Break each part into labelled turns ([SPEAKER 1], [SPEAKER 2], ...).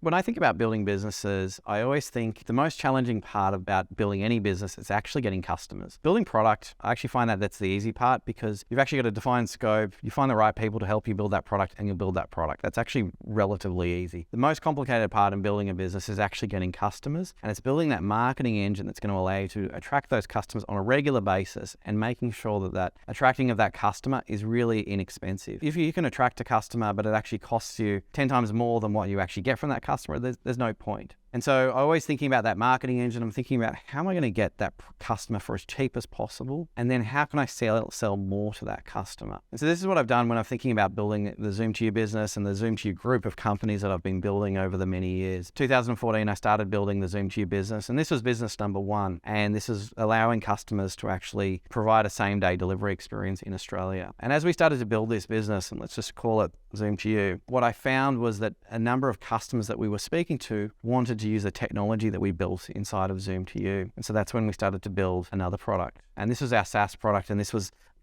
[SPEAKER 1] When I think about building businesses, I always think the most challenging part about building any business is actually getting customers. Building product, I actually find that that's the easy part because you've actually got to define scope, you find the right people to help you build that product, and you build that product. That's actually relatively easy. The most complicated part in building a business is actually getting customers, and it's building that marketing engine that's going to allow you to attract those customers on a regular basis and making sure that attracting of that customer is really inexpensive. If you can attract a customer, but it actually costs you 10 times more than what you actually get from that customer, there's no point. And so I'm always thinking about that marketing engine. I'm thinking about how am I going to get that customer for as cheap as possible? And then how can I sell more to that customer? And so this is what I've done when I'm thinking about building the Zoom to You business and the Zoom to You group of companies that I've been building over the many years. 2014, I started building the Zoom to You business, and this was business number one. And this is allowing customers to actually provide a same-day delivery experience in Australia. And as we started to build this business, and let's just call it Zoom to You, what I found was that a number of customers that we were speaking to wanted to use the technology that we built inside of Zoom to You. And so that's when we started to build another product. And this was our SaaS product, and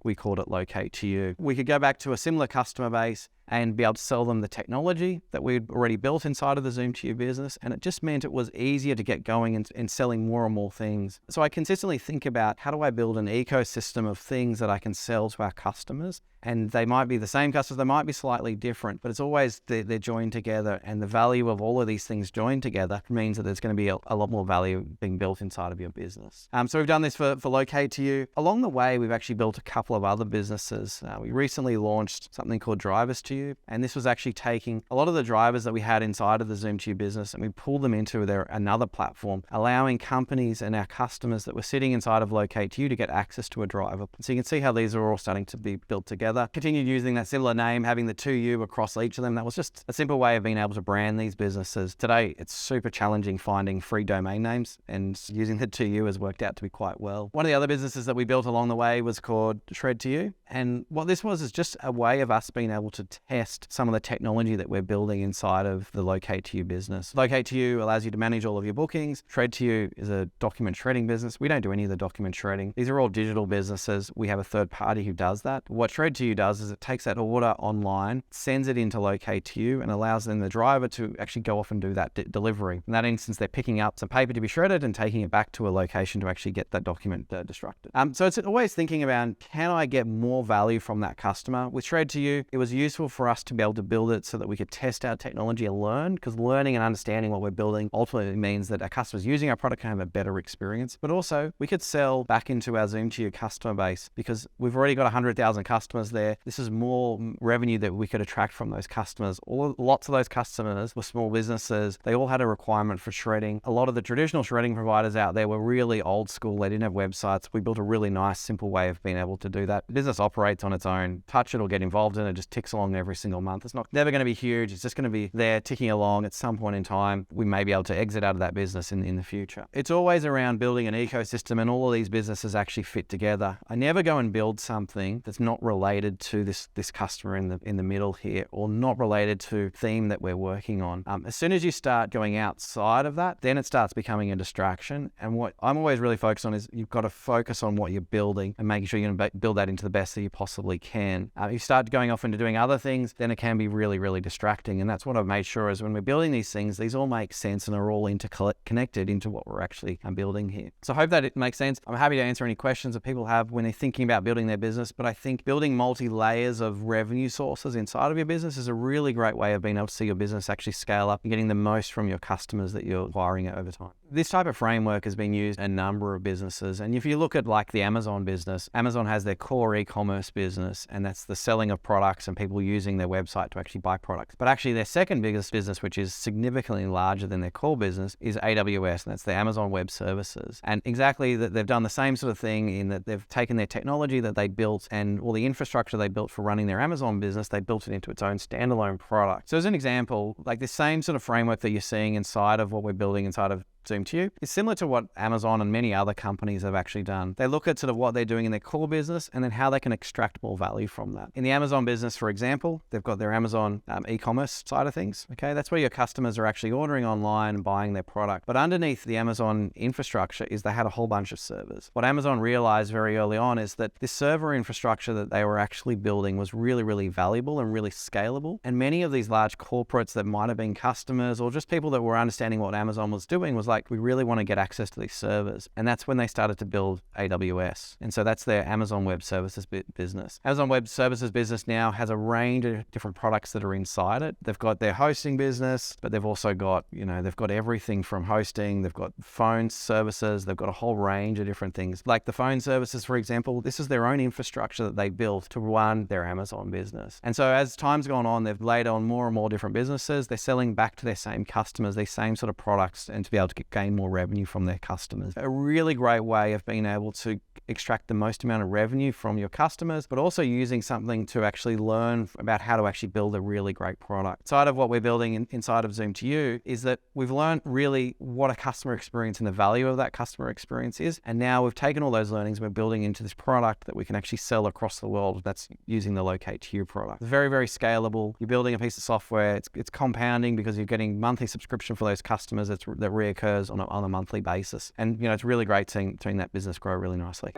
[SPEAKER 1] we called it Locate to You. We could go back to a similar customer base and be able to sell them the technology that we'd already built inside of the Zoom to You business. And it just meant it was easier to get going and selling more and more things. So I consistently think about how do I build an ecosystem of things that I can sell to our customers? And they might be the same customers, they might be slightly different, but it's always they're joined together. And the value of all of these things joined together means that there's going to be a lot more value being built inside of your business. So we've done this for Locate to You. Along the way, we've actually built a couple of other businesses. We recently launched something called Drivers to You. And this was actually taking a lot of the drivers that we had inside of the Zoom to You business, and we pulled them into another platform, allowing companies and our customers that were sitting inside of Locate to You to get access to a driver. So you can see how these are all starting to be built together. Continued using that similar name, having the 2U across each of them. That was just a simple way of being able to brand these businesses. Today, it's super challenging finding free domain names, and using the 2U has worked out to be quite well. One of the other businesses that we built along the way was called Shred to You. And what this was is just a way of us being able to test some of the technology that we're building inside of the Locate to You business. Locate to You allows you to manage all of your bookings. Shred to You is a document shredding business. We don't do any of the document shredding. These are all digital businesses. We have a third party who does that. What Shred to You does is it takes that order online, sends it into Locate to You, and allows then the driver to actually go off and do that delivery. In that instance, they're picking up some paper to be shredded and taking it back to a location to actually get that document destructed. So it's always thinking about, can I get more value from that customer? With Shred to You, it was useful for us to be able to build it so that we could test our technology and learn, because learning and understanding what we're building ultimately means that our customers using our product can have a better experience. But also, we could sell back into our Zoom to You customer base because we've already got 100,000 customers there. This is more revenue that we could attract from those customers. Lots of those customers were small businesses. They all had a requirement for shredding. A lot of the traditional shredding providers out there were really old school. They didn't have websites. We built a really nice, simple way of being able to do that. The business operates on its own. Touch it or get involved in it, just ticks along every single month. It's never going to be huge. It's just going to be there ticking along. At some point in time, we may be able to exit out of that business in the future. It's always around building an ecosystem, and all of these businesses actually fit together. I never go and build something that's not related to this customer in the middle here, or not related to theme that we're working on. As soon as you start going outside of that, then it starts becoming a distraction. And what I'm always really focused on is you've got to focus on what you're building and making sure you're going to build that into the best that you possibly can. If you start going off into doing other things, then it can be really, really distracting. And that's what I've made sure is when we're building these things, these all make sense and are all interconnected into what we're actually building here. So I hope that it makes sense. I'm happy to answer any questions that people have when they're thinking about building their business, but I think building multi-layers of revenue sources inside of your business is a really great way of being able to see your business actually scale up and getting the most from your customers that you're acquiring over time. This type of framework has been used in a number of businesses. And if you look at like the Amazon business, Amazon has their core e-commerce business, and that's the selling of products and people using their website to actually buy products. But actually their second biggest business, which is significantly larger than their core business, is AWS, and that's the Amazon Web Services. And exactly that they've done the same sort of thing in that they've taken their technology that they built and all the infrastructure they built for running their Amazon business, they built it into its own standalone product. So as an example, like the same sort of framework that you're seeing inside of what we're building inside of Zoom to You is similar to what Amazon and many other companies have actually done. They look at sort of what they're doing in their core business and then how they can extract more value from that. In the Amazon business, for example, they've got their Amazon e-commerce side of things. Okay, that's where your customers are actually ordering online and buying their product. But underneath the Amazon infrastructure is they had a whole bunch of servers. What Amazon realized very early on is that this server infrastructure that they were actually building was really, really valuable and really scalable. And many of these large corporates that might have been customers or just people that were understanding what Amazon was doing was like, we really want to get access to these servers. And that's when they started to build AWS. And so that's their Amazon Web Services business. Amazon Web Services business now has a range of different products that are inside it. They've got their hosting business, but they've also got, they've got everything from hosting, they've got phone services, they've got a whole range of different things. Like the phone services, for example, this is their own infrastructure that they built to run their Amazon business. And so as time's gone on, they've laid on more and more different businesses. They're selling back to their same customers, these same sort of products, and to be able to gain more revenue from their customers. A really great way of being able to extract the most amount of revenue from your customers, but also using something to actually learn about how to actually build a really great product. Side of what we're building inside of Zoom to You is that we've learned really what a customer experience and the value of that customer experience is. And now we've taken all those learnings, we're building into this product that we can actually sell across the world. That's using the Locate to You product. It's very, very scalable. You're building a piece of software. It's compounding because you're getting monthly subscription for those customers that reoccurs on a monthly basis. And, it's really great seeing that business grow really nicely.